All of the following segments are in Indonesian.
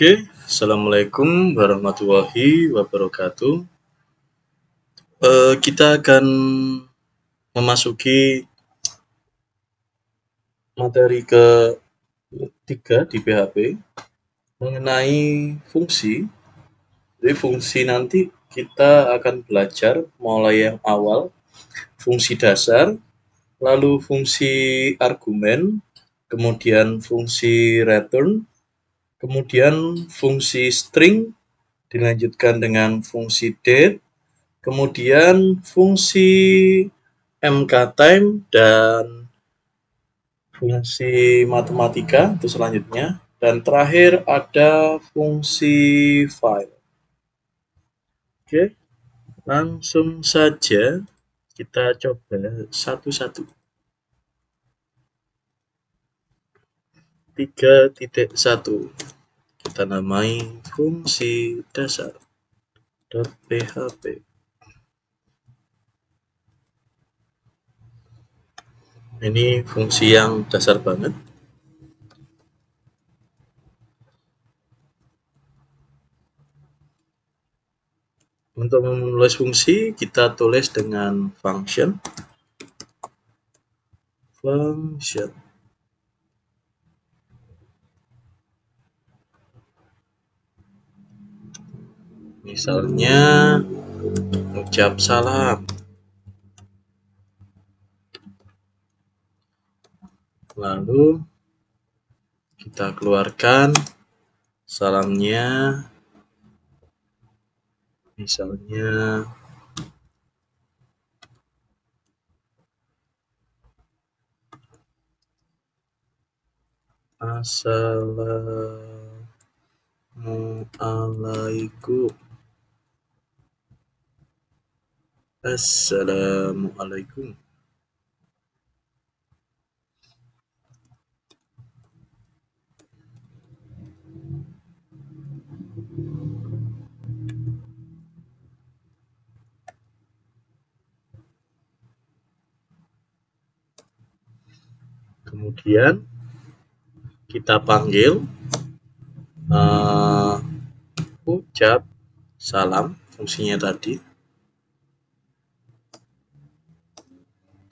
Oke, Assalamualaikum warahmatullahi wabarakatuh. Kita akan memasuki materi ketiga di PHP mengenai fungsi. Jadi fungsi nanti kita akan belajar mulai yang awal, fungsi dasar, lalu fungsi argumen, kemudian fungsi return, kemudian fungsi string, dilanjutkan dengan fungsi date, kemudian fungsi mktime dan fungsi matematika itu selanjutnya, dan terakhir ada fungsi file. Oke, langsung saja kita coba satu-satu. 3.1 kita namai fungsi dasar .php. Ini fungsi yang dasar banget. Untuk menulis fungsi, kita tulis dengan function. Misalnya, ucap salam. Lalu, kita keluarkan salamnya. Misalnya, Assalamualaikum. Assalamualaikum. Kemudian kita panggil ucap salam fungsinya tadi,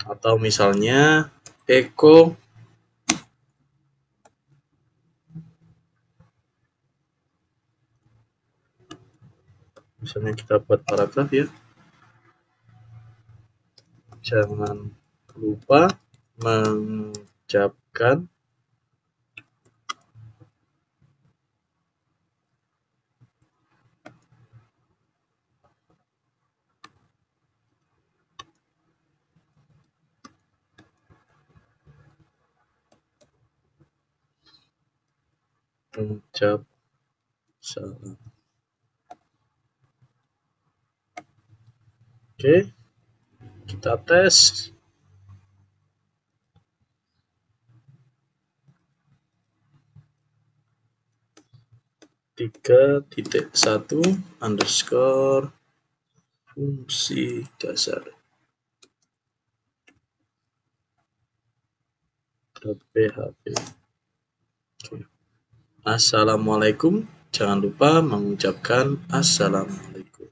atau misalnya echo misalnya kita buat paragraf ya, jangan lupa mengucapkan ucap salam. Oke, kita tes. .1 underscore fungsi dasar .php. Oke. Assalamualaikum, jangan lupa mengucapkan assalamualaikum.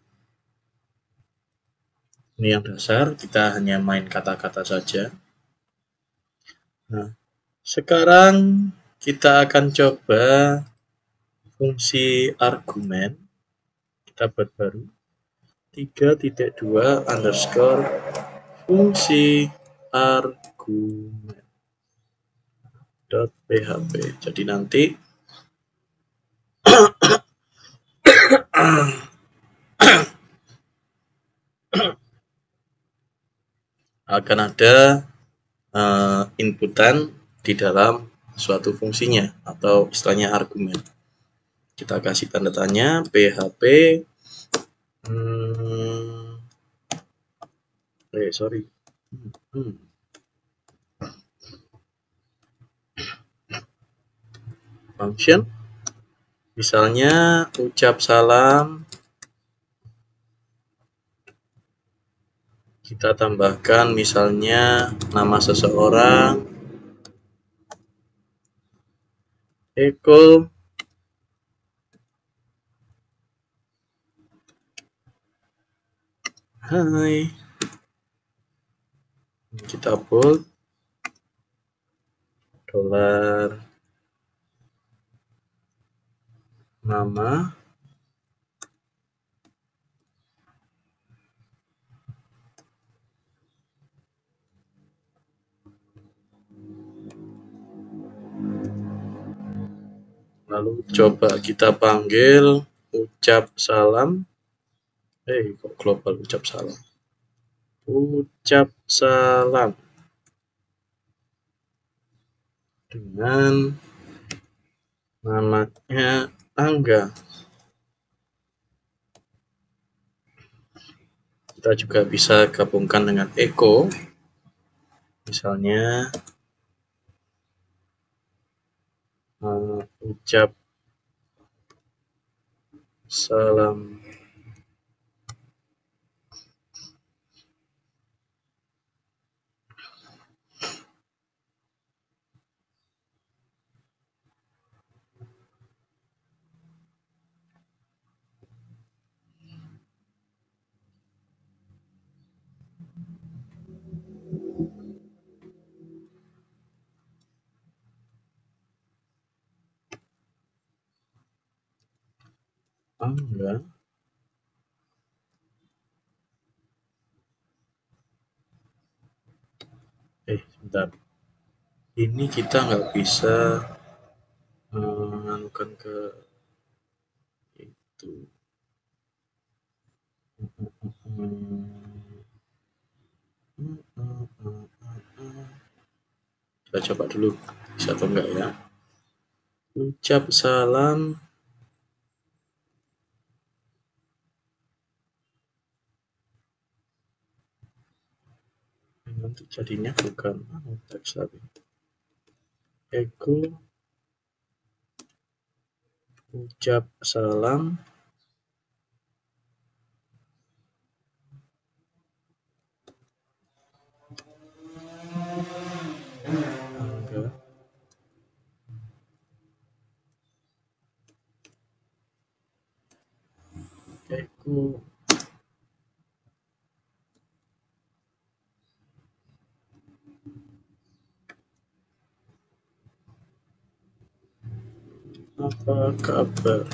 Ini yang dasar, kita hanya main kata-kata saja. Nah, sekarang kita akan coba fungsi argumen. Kita buat baru 3.2 underscore fungsi argumen .php. Jadi nanti akan ada inputan di dalam suatu fungsinya atau istilahnya argumen. Kita kasih tanda tanya php function, misalnya ucap salam, kita tambahkan misalnya nama seseorang, echo Hai. Kita bold. Dolar. Nama. Lalu coba kita panggil ucap salam. Kok global ucap salam? Ucap salam dengan namanya Angga. Kita juga bisa gabungkan dengan Eko. Misalnya ucap salam Angga. Sebentar. Ini kita nggak bisa menganukan ke itu. Kita coba dulu bisa atau enggak ya. Ucap salam nanti jadinya bukan teks tapi Eko ucap salam Angga. Eko apa kabar?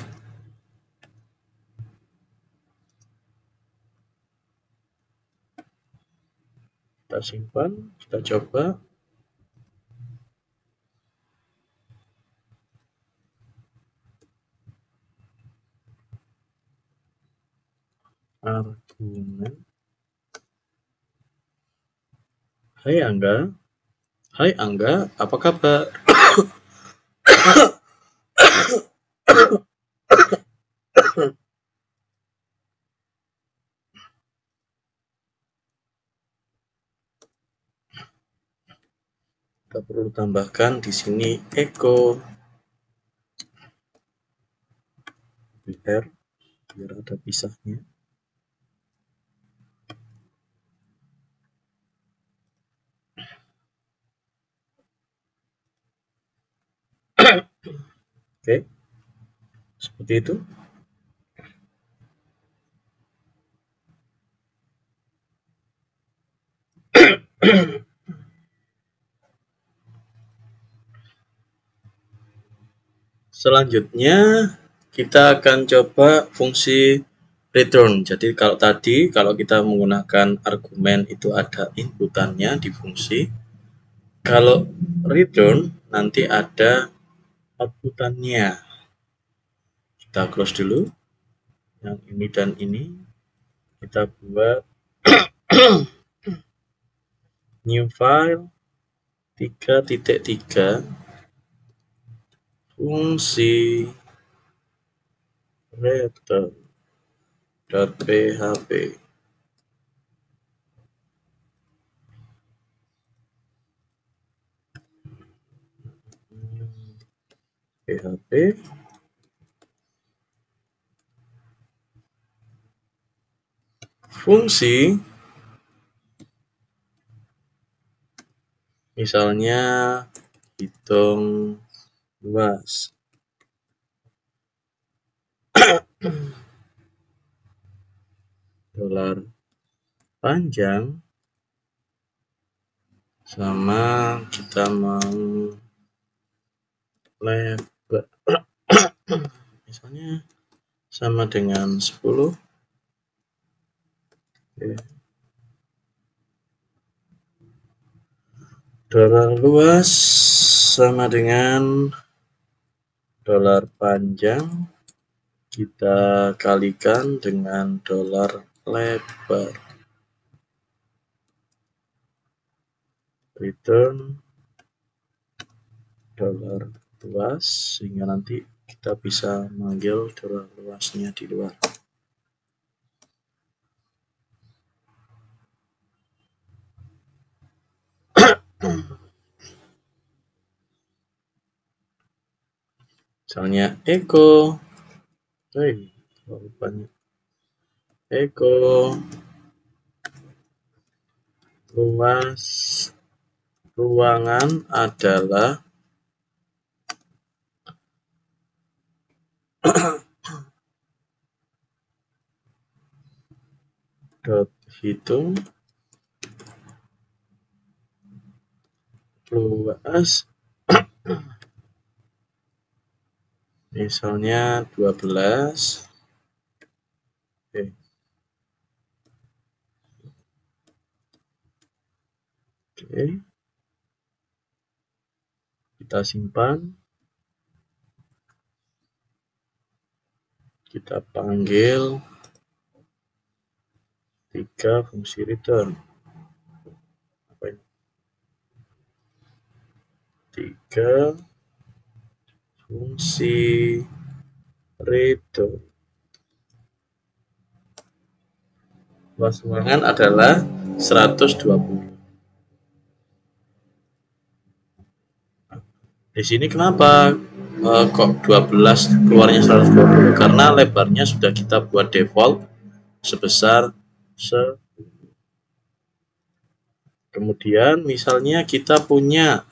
Kita simpan, kita coba. Argumen. Hai Angga. Hai Angga, apa kabar? Kita perlu tambahkan di sini Eko biar ada pisahnya. Oke, seperti itu. Selanjutnya kita akan coba fungsi return. Jadi kalau kita menggunakan argumen itu ada inputannya di fungsi. Kalau return nanti ada outputannya. Kita close dulu. Yang ini dan ini kita buat new file 3.3 fungsi return.php. PHP fungsi misalnya hitung luas. Dolar panjang sama kita mau lebar misalnya sama dengan 10. Oke. Dolar luas sama dengan dolar panjang kita kalikan dengan dolar lebar. Return dolar luas sehingga nanti kita bisa manggil dolar luasnya di luar. Misalnya Eko, Eko luas ruangan adalah dot hitung luas misalnya 12. Oke. Kita simpan, kita panggil 3 fungsi return. Apa ini? 3 fungsi return. Luas ruangan adalah 120. Di sini kenapa kok 12 keluarnya 120? Karena lebarnya sudah kita buat default sebesar kemudian misalnya kita punya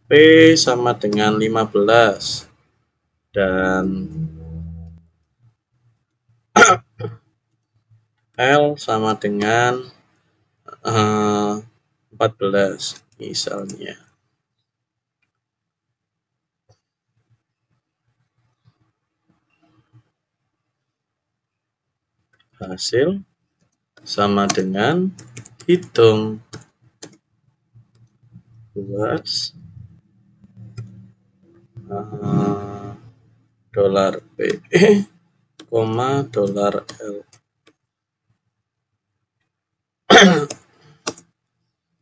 P sama dengan 15 dan L sama dengan 14 misalnya. Hasil sama dengan hitung luas dolar P, dolar L.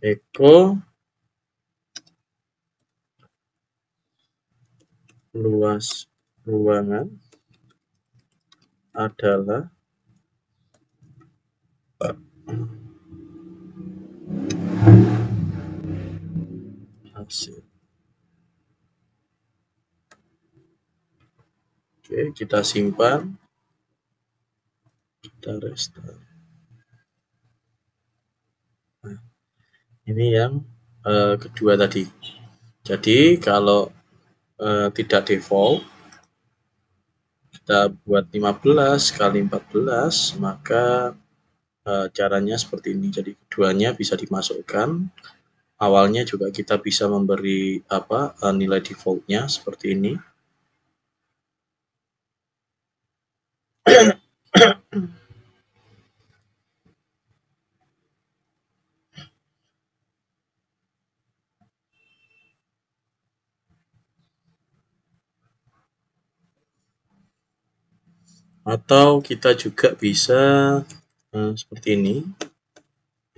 Eko luas ruangan adalah hasil. Oke, kita simpan, kita restart. Nah, ini yang kedua tadi. Jadi kalau tidak default, kita buat 15 kali 14, maka caranya seperti ini. Jadi keduanya bisa dimasukkan. Awalnya juga kita bisa memberi nilai defaultnya seperti ini. Atau kita juga bisa seperti ini.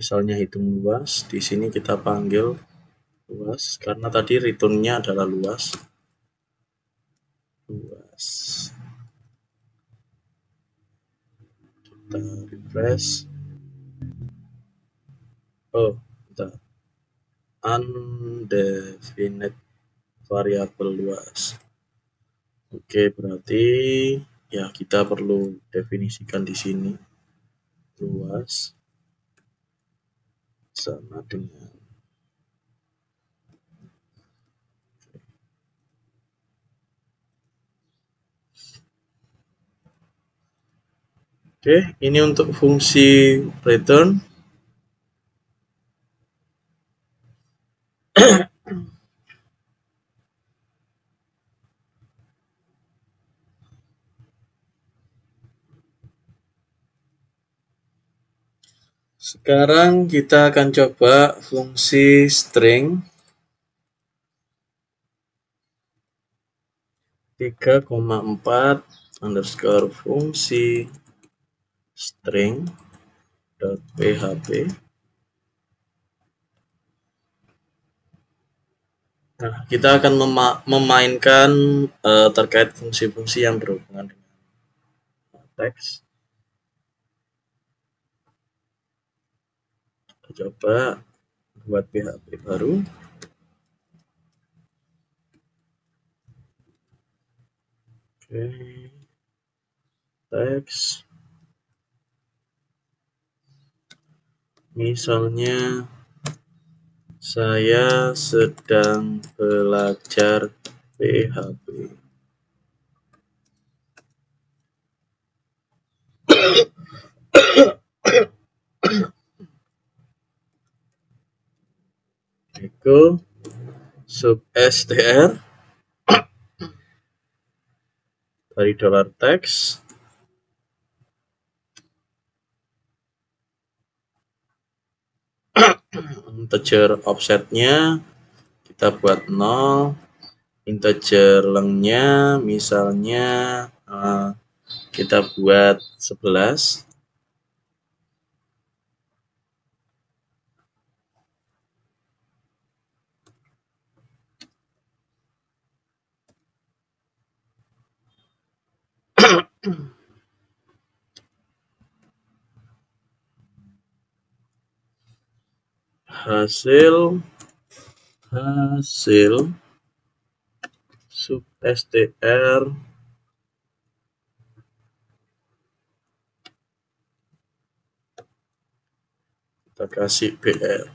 Misalnya hitung luas, di sini kita panggil luas karena tadi returnnya adalah luas. Kita refresh. Oh, bentar. Undefined variabel luas. Oke, berarti ya kita perlu definisikan di sini luas sama dengan Oke, ini untuk fungsi return. Sekarang kita akan coba fungsi string 3,4 underscore fungsi string .php. Nah, kita akan memainkan terkait fungsi-fungsi yang berhubungan dengan teks. Kita coba buat PHP baru. Oke, teks. Misalnya saya sedang belajar PHP. Echo sub str dari $text integer offsetnya kita buat 0, integer lengthnya misalnya kita buat 11. hasil sub str kita kasih br.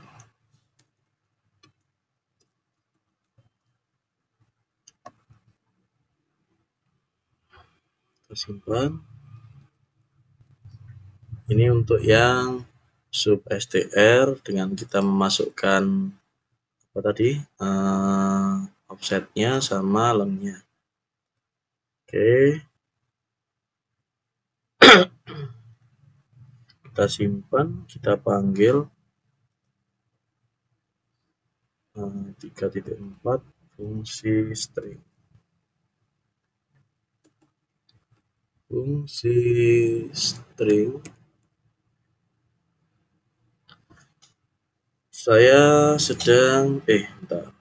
Kita simpan. Ini untuk yang sub str dengan kita memasukkan apa tadi offsetnya sama lengthnya. Oke, kita simpan, kita panggil 3.4 fungsi string. Saya sedang bentar.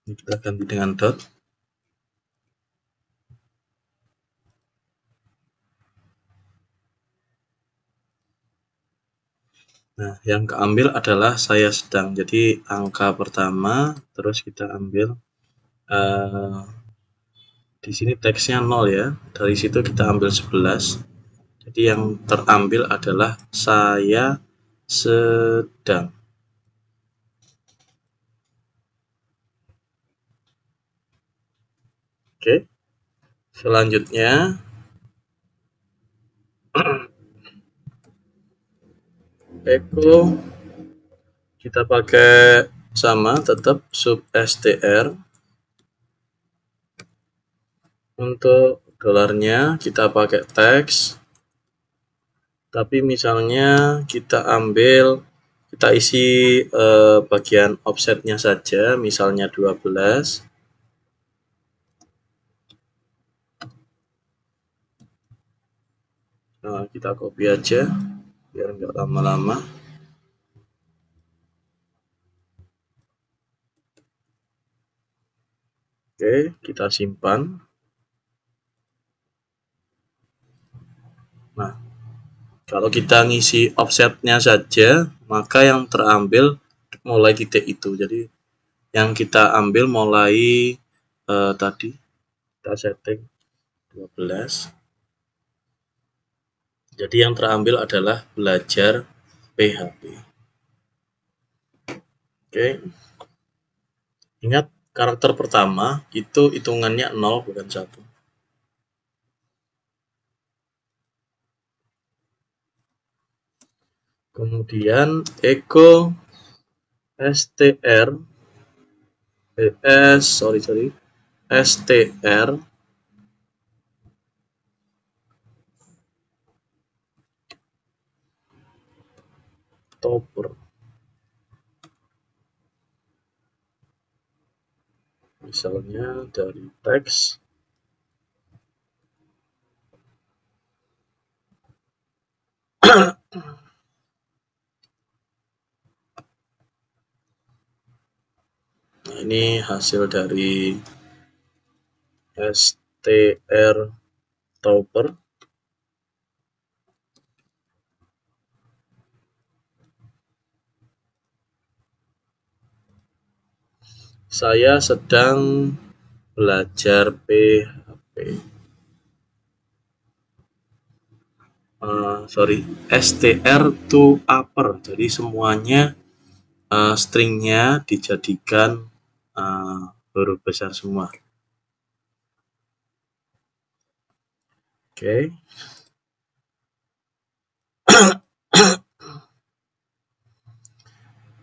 Ini kita ganti dengan dot. Nah, yang keambil adalah saya sedang. Jadi angka pertama, terus kita ambil di sini teksnya 0 ya. Dari situ kita ambil 11. Jadi yang terambil adalah saya sedang. Oke. Selanjutnya echo kita pakai sama tetap sub str. Untuk dolarnya kita pakai teks. Tapi misalnya kita isi bagian offsetnya saja, misalnya 12. Nah, kita copy aja biar nggak lama-lama. Oke, kita simpan. Nah, kalau kita ngisi offsetnya saja, maka yang terambil mulai titik itu. Jadi yang kita ambil mulai tadi kita setting 12. Jadi yang terambil adalah belajar PHP. Oke. Ingat, karakter pertama itu hitungannya 0 bukan 1. Kemudian echo str str topper. Misalnya dari teks nah, ini hasil dari str topper. Saya sedang belajar PHP. Str to upper. Jadi semuanya stringnya dijadikan huruf besar semua. Oke.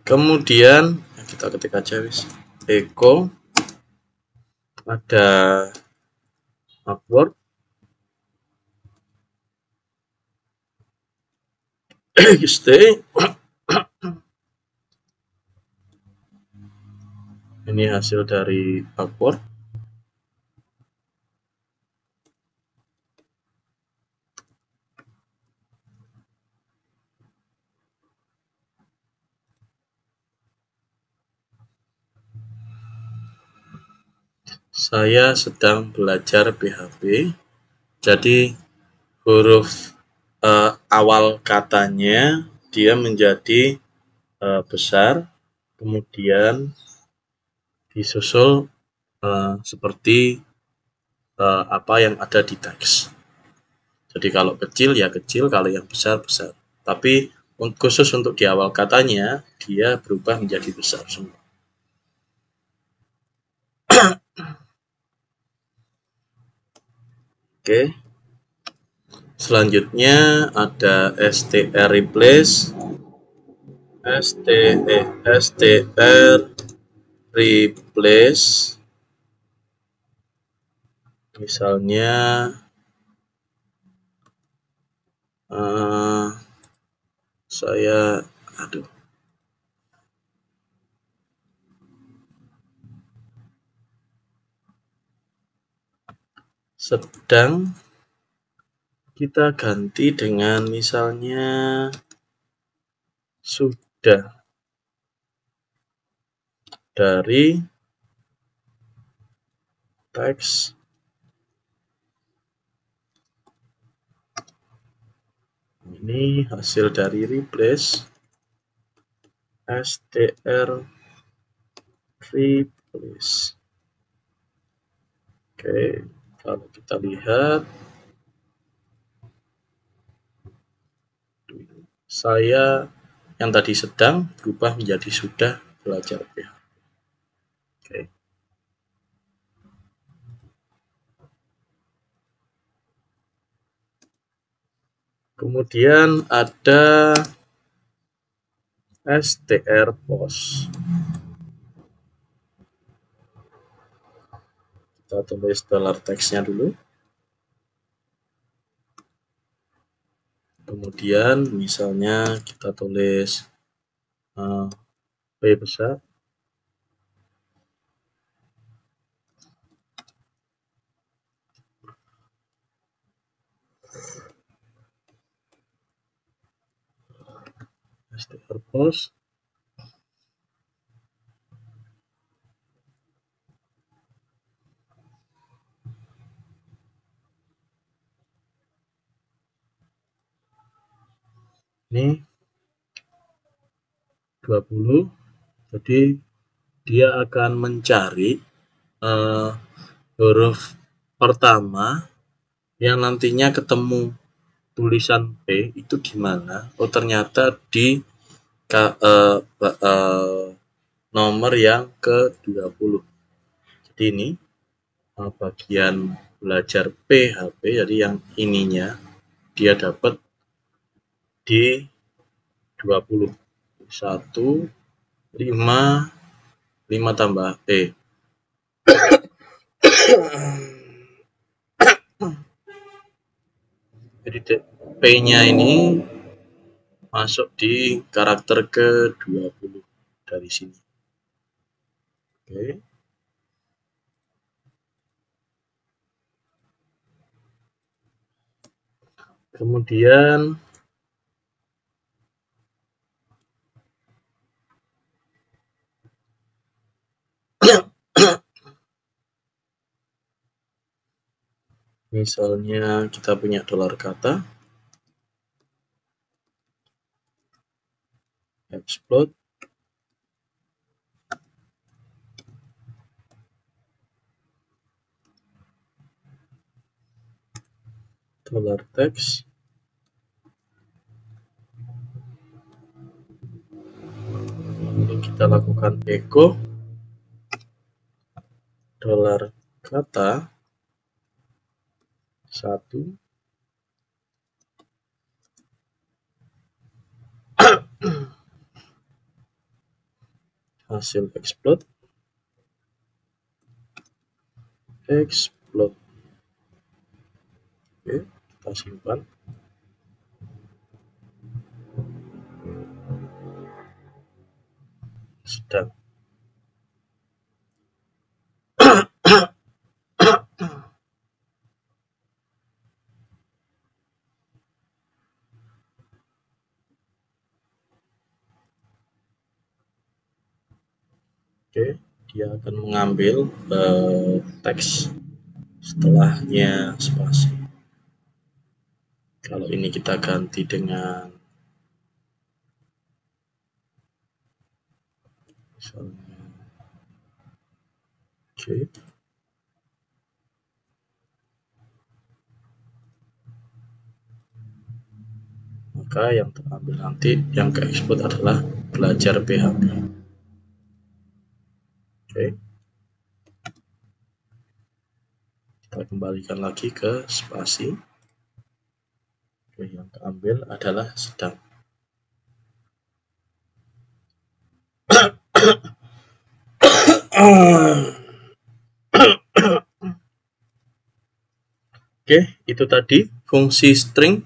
Kemudian kita ketik aja wis. Echo ada upward stay. Ini hasil dari upward. Saya sedang belajar PHP. Jadi huruf awal katanya dia menjadi besar, kemudian disusul seperti apa yang ada di teks. Jadi kalau kecil ya kecil, kalau yang besar besar. Tapi khusus untuk di awal katanya dia berubah menjadi besar semua. Oke. Selanjutnya ada str replace. str replace. Misalnya saya sedang kita ganti dengan misalnya sudah dari teks ini hasil dari replace str replace. Oke, kalau kita lihat saya yang tadi sedang berubah menjadi sudah belajar PHP. Oke. Kemudian ada str post. Kita tulis dollar teksnya dulu. Kemudian misalnya kita tulis P besar. str post. Ini 20, jadi dia akan mencari huruf pertama yang nantinya ketemu tulisan P itu di mana? Oh, ternyata di nomor yang ke-20. Jadi ini bagian belajar PHP, jadi yang ininya dia dapat di 20. 1, 5, 5 tambah E. Jadi P-nya ini masuk di karakter ke-20 dari sini. Oke. Kemudian misalnya kita punya dolar kata, explode, dolar teks, lalu kita lakukan echo dolar kata 1, hasil explode. Oke, kita simpan. Sedang. Oke, dia akan mengambil teks setelahnya spasi. Kalau ini kita ganti dengan misalnya oke. Maka yang terambil nanti yang ke export adalah belajar PHP. Oke. Kita kembalikan lagi ke spasi. Oke, yang terambil adalah sedang. Oke, itu tadi fungsi string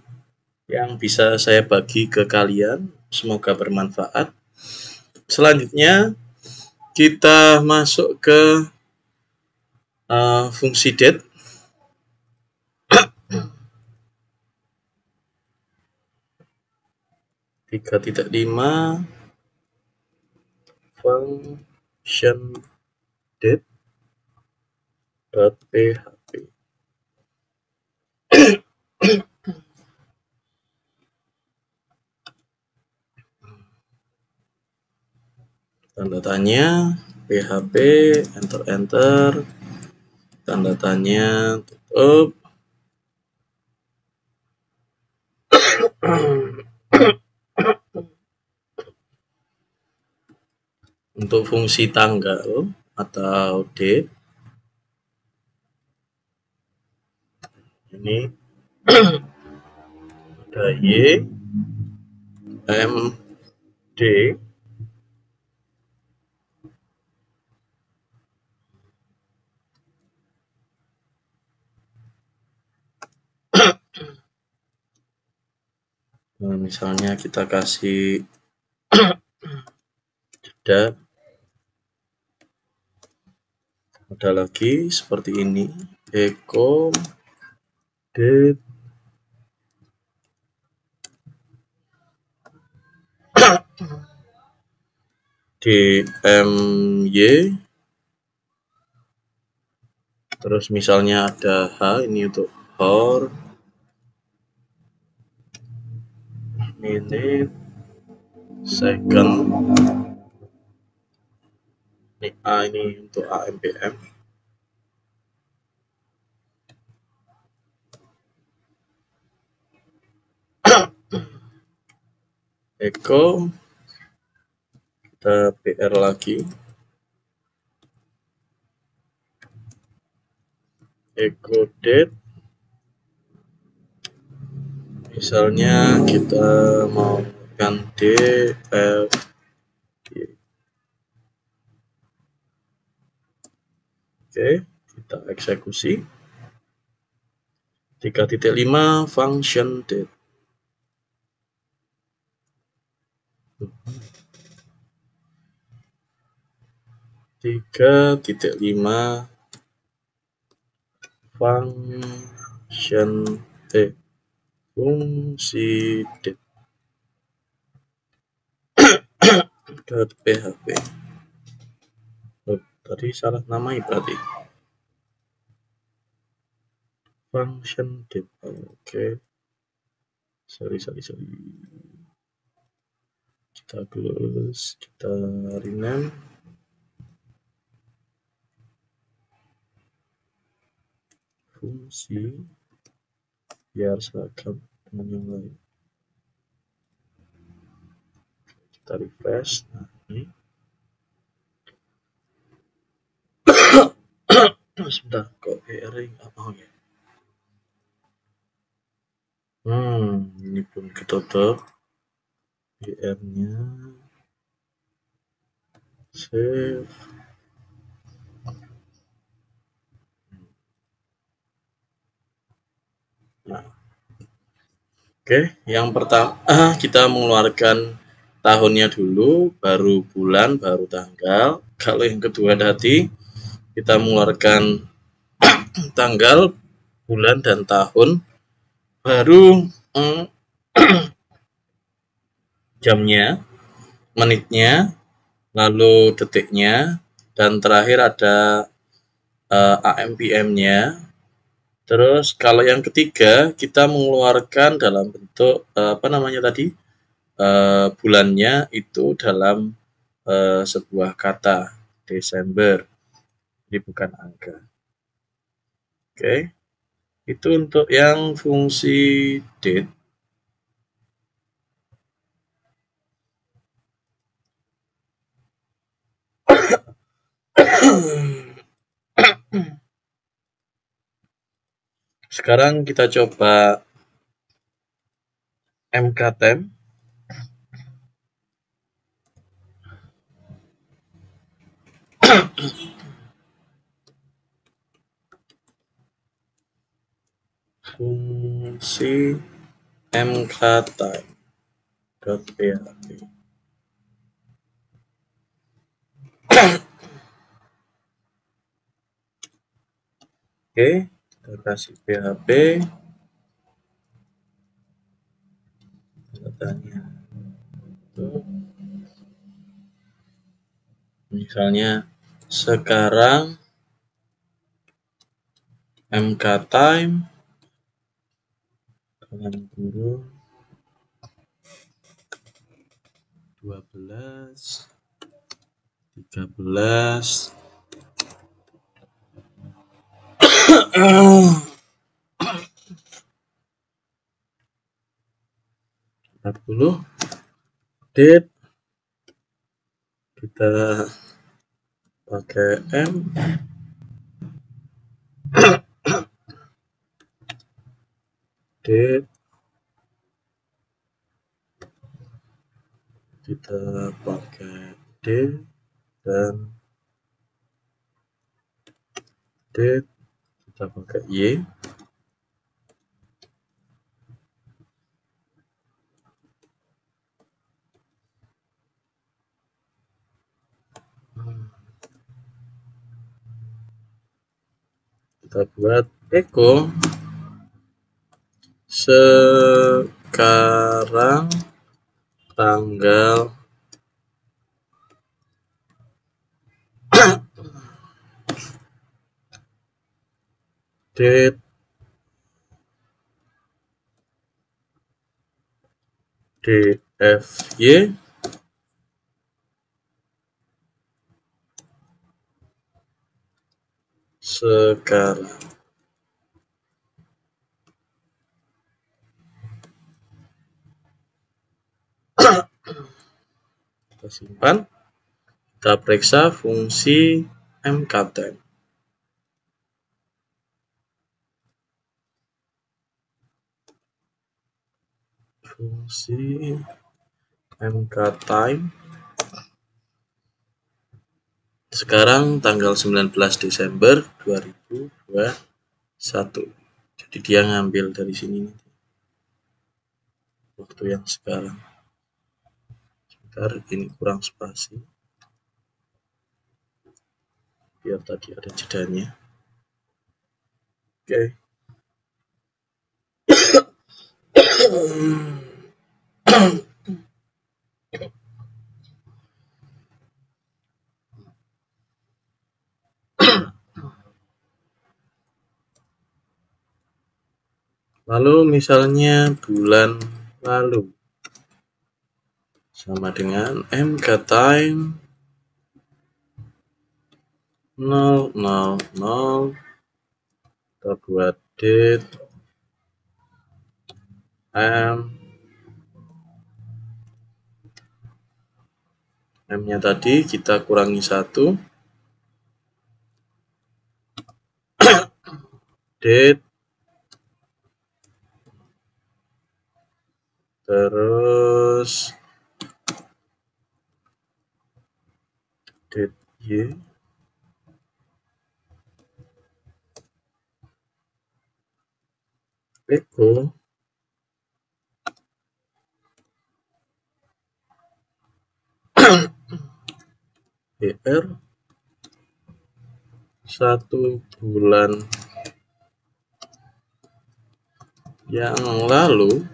yang bisa saya bagi ke kalian. Semoga bermanfaat. Selanjutnya kita masuk ke fungsi date. 3.5 function date.php. Tanda tanya PHP, enter, tanda tanya, tutup. Untuk fungsi tanggal atau date, ini ada Y, M, D, nah, misalnya kita kasih jeda, ada lagi seperti ini, echo date DMY, terus misalnya ada H, ini untuk hour, minute, second, ini A, ini untuk AMPM, echo, kita PR lagi, echo date, misalnya kita mau ganti F, oke, kita eksekusi. 3.5 function date. 3.5 function date, fungsi date .php. Oh, tadi salah namai berarti. Function date. Oke. Sorry. Kita close, kita rename. Fungsi biar seragam dengan yang lain. Kita refresh. Nah, ini. Sebentar, kok pairing apa ya? Ini belum ketutup. PR-nya save. Nah, oke, yang pertama kita mengeluarkan tahunnya dulu, baru bulan, baru tanggal. Kalau yang kedua tadi kita mengeluarkan tanggal, bulan, dan tahun, baru jamnya, menitnya, lalu detiknya, dan terakhir ada AMPM-nya. Terus kalau yang ketiga kita mengeluarkan dalam bentuk apa namanya tadi, bulannya itu dalam sebuah kata, Desember, ini bukan angka. Oke, itu untuk yang fungsi date. Sekarang kita coba mktem. Fungsi mktime.php. Oke, kita kasih PHP. Datanya. Misalnya sekarang mktime dengan kurung 12, 13, 40, date kita pakai M, date kita pakai D, dan date kita pakai Y. Kita buat echo sekarang tanggal date DFY sekarang. Kita simpan, kita periksa fungsi mktime. Fungsi mktime sekarang tanggal 19 Desember 2021. Jadi dia ngambil dari sini waktu yang sekarang. Sebentar, ini kurang spasi biar tadi ada jedanya. Oke. Lalu misalnya bulan lalu sama dengan mktime 000, kita buat date M-nya tadi kita kurangi 1, date, terus date Y, echo BR 1 bulan yang lalu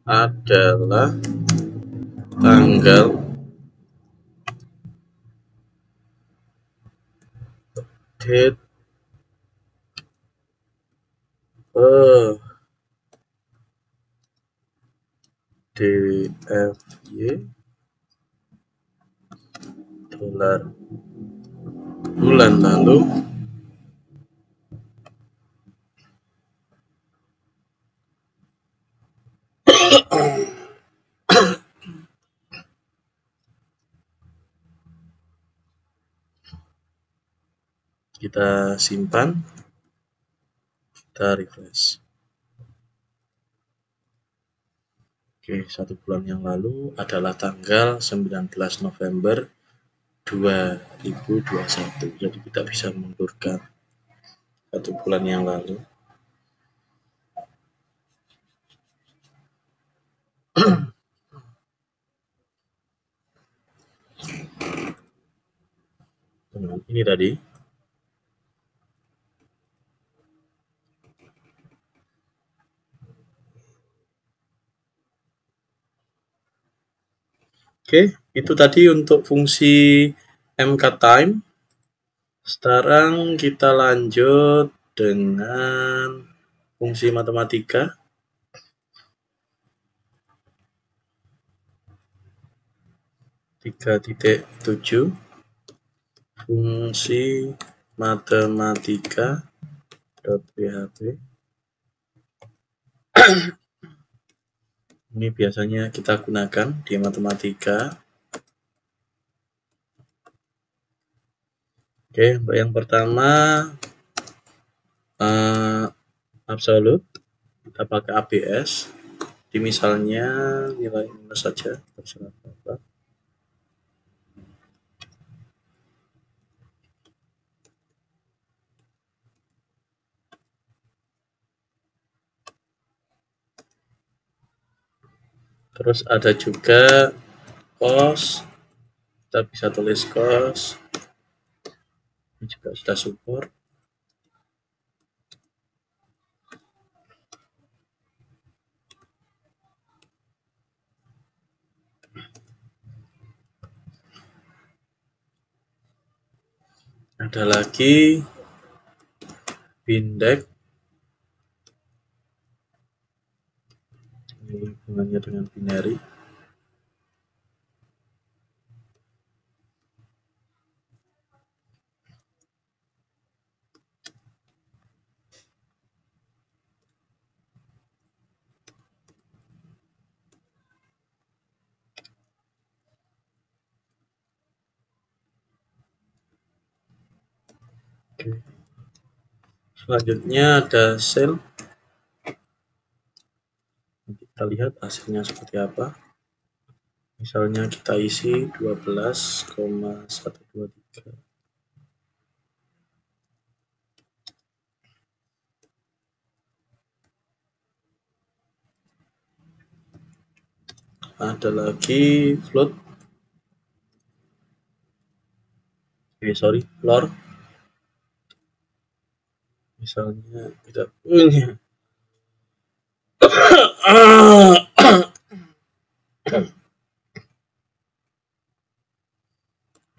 adalah tanggal date DFY dolar bulan lalu kita simpan, kita refresh. Oke, 1 bulan yang lalu adalah tanggal 19 November 2021. Jadi kita bisa mundurkan 1 bulan yang lalu. Dengan ini tadi. Oke, itu tadi untuk fungsi mktime. Sekarang kita lanjut dengan fungsi matematika. Tiga titik 7 fungsi matematika.php. Ini biasanya kita gunakan di matematika. Oke, untuk yang pertama absolute, kita pakai ABS. Di misalnya nilai minus saja, terserah apa. Terus ada juga cos, kita bisa tulis cos, ini juga sudah support. Ada lagi Bindex ini hubungannya dengan binary. Oke. Selanjutnya ada sel. Kita lihat hasilnya seperti apa. Misalnya kita isi 12,123. Ada lagi float. Floor. Misalnya kita punya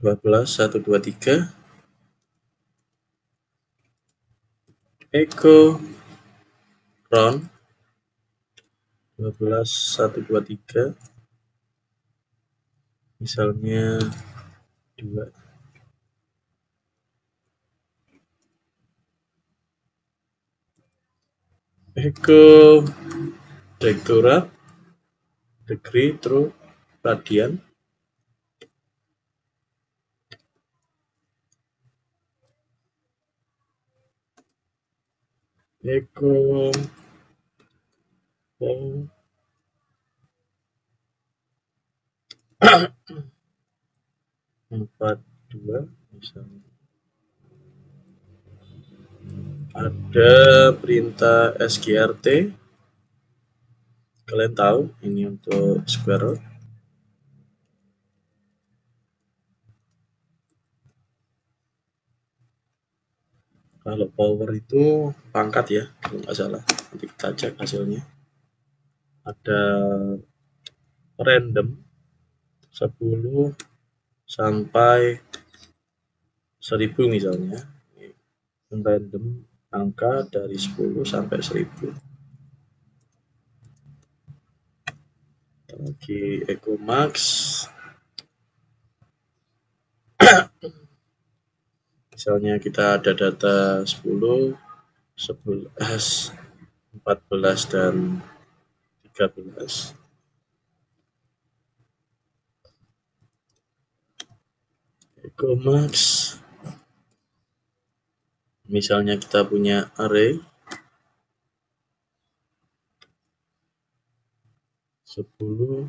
12,123 echo round 12,123 misalnya 2 echo direktorat degree true radian echo 42 misalnya. Ada perintah sgrt, kalian tahu ini untuk square root. Kalau power itu pangkat ya, kalau nggak salah. Nanti kita cek hasilnya. Ada random 10 sampai 1000 misalnya. Random angka dari 10 sampai 1000. Lagi echo max. Misalnya kita ada data 10, 11, 14 dan 13. Echo max. Misalnya kita punya array 10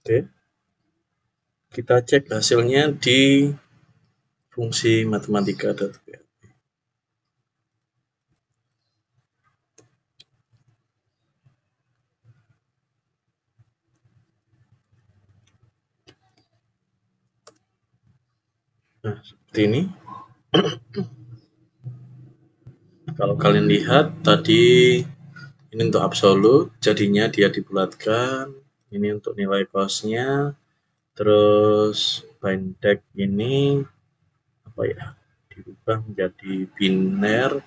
Oke. Kita cek hasilnya di fungsi matematika.php. Nah, seperti ini. Kalau kalian lihat tadi ini untuk absolut, jadinya dia dibulatkan. Ini untuk nilai cosnya. Terus bindex ini apa ya? Dirubah menjadi biner,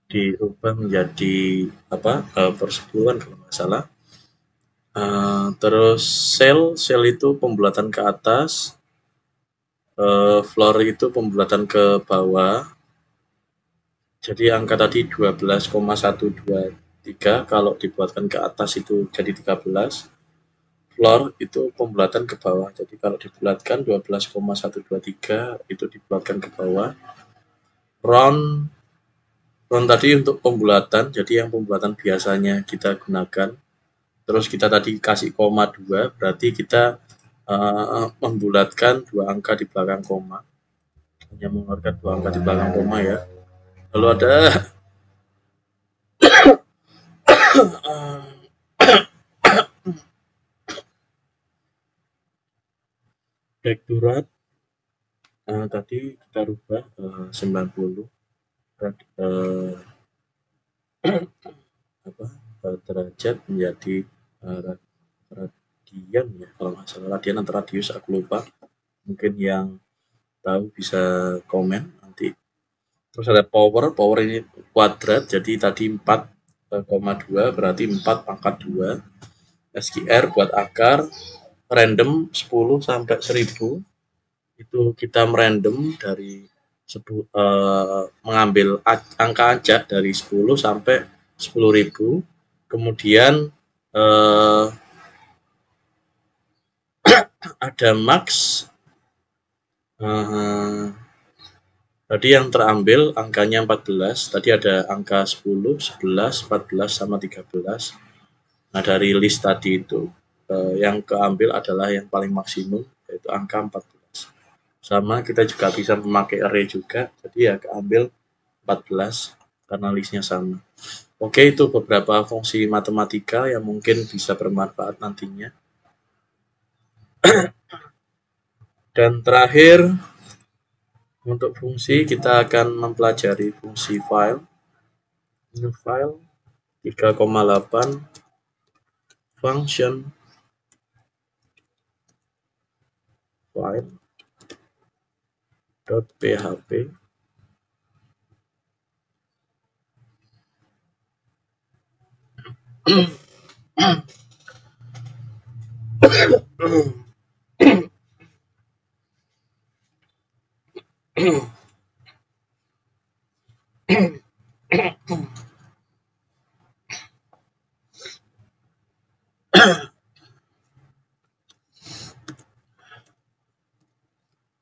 dirubah menjadi apa? Persepuluhan kalau nggak salah. Terus sel itu pembulatan ke atas, floor itu pembulatan ke bawah. Jadi angka tadi 12,123 kalau dibuatkan ke atas itu jadi 13. Floor itu pembulatan ke bawah. Jadi kalau dibulatkan 12,123 itu dibulatkan ke bawah. Round tadi untuk pembulatan. Jadi yang pembulatan biasanya kita gunakan. Terus kita tadi kasih koma 2, berarti kita membulatkan 2 angka di belakang koma. Hanya mengeluarkan 2 angka di belakang koma ya. Lalu ada direktorat tadi kita rubah 90 apa derajat menjadi radian ya, kalau nggak salah radian atau radius aku lupa, mungkin yang tahu bisa komen nanti. Terus ada power ini kuadrat, jadi tadi 4,2 berarti 4 pangkat 2. SQR buat akar, random 10 sampai 1000, itu kita merandom dari mengambil angka acak dari 10 sampai 10.000, kemudian ada max. Tadi yang terambil angkanya 14, tadi ada angka 10, 11, 14, sama 13. Nah, dari list tadi itu yang keambil adalah yang paling maksimum, yaitu angka 14. Sama kita juga bisa memakai array juga, jadi ya keambil 14 karena listnya sama. Oke, itu beberapa fungsi matematika yang mungkin bisa bermanfaat nantinya. Dan terakhir, untuk fungsi kita akan mempelajari fungsi file. New file 3,8 function file.php.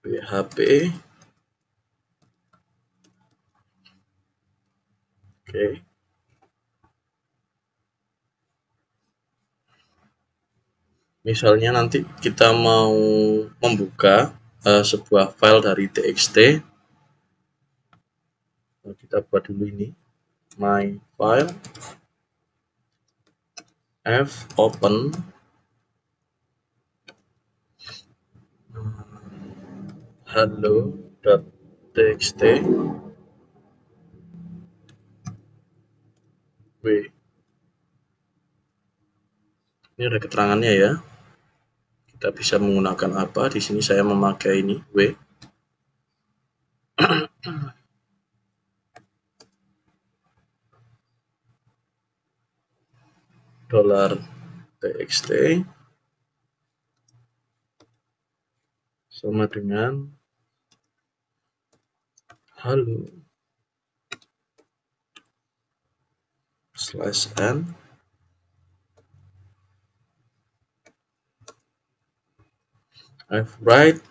PHP. Oke. Misalnya nanti kita mau membuka sebuah file dari txt, kita buat dulu ini my file f open hello.txt w. Ini ada keterangannya ya. Kita bisa menggunakan apa? Di sini saya memakai ini w. $txt sama dengan halo /n fwrite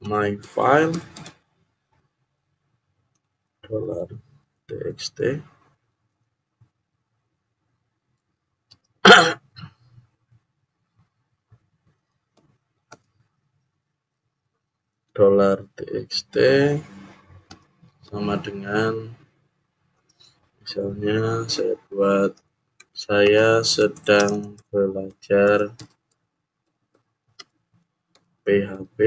$myfile $txt $txt sama dengan, misalnya saya buat saya sedang belajar PHP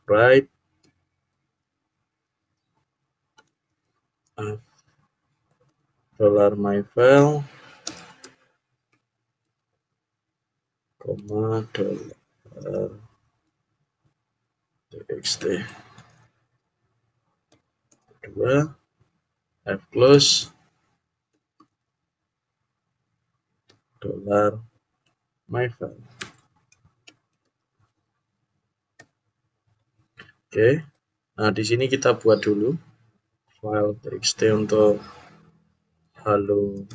fwrite $myfile, $txt kedua fclose $myfile. Oke, nah di sini kita buat dulu file txt untuk halo.txt.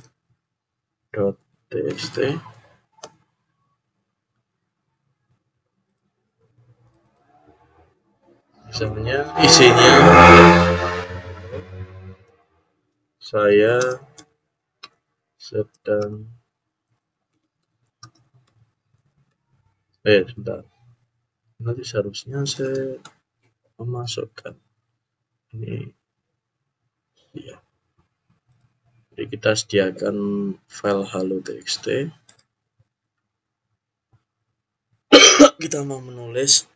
Misalnya isinya saya sedang sebentar, nanti seharusnya saya memasukkan ini ya. Jadi kita sediakan file halo.txt kita mau menulis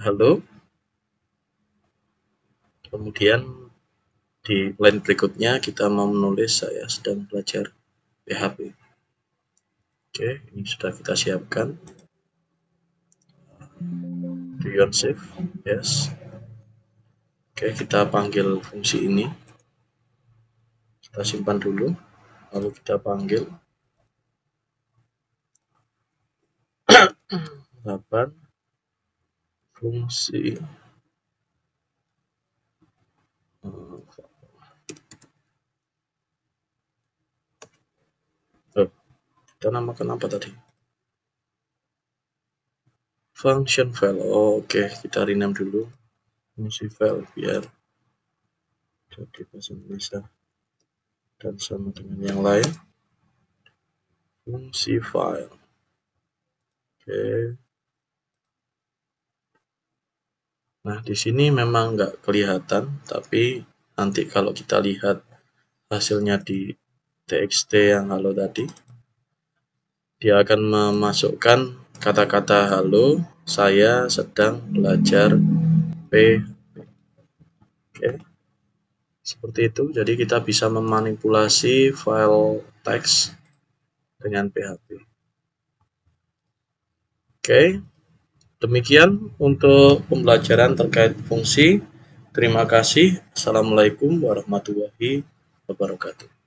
halo, kemudian di line berikutnya kita mau menulis saya sedang belajar PHP. Oke, ini sudah kita siapkan. Do you want save? Yes. Oke, kita panggil fungsi ini. Kita simpan dulu, lalu kita panggil 8 fungsi kita namakan apa tadi? Function file. Oke, kita rename dulu fungsi file biar jadi bahasa Indonesia dan sama dengan yang lain. Fungsi file. Oke. Nah, di sini memang nggak kelihatan, tapi nanti kalau kita lihat hasilnya di txt yang halo tadi, dia akan memasukkan kata-kata halo, saya sedang belajar P. Oke. Seperti itu, jadi kita bisa memanipulasi file teks dengan PHP. Oke, demikian untuk pembelajaran terkait fungsi. Terima kasih. Assalamualaikum warahmatullahi wabarakatuh.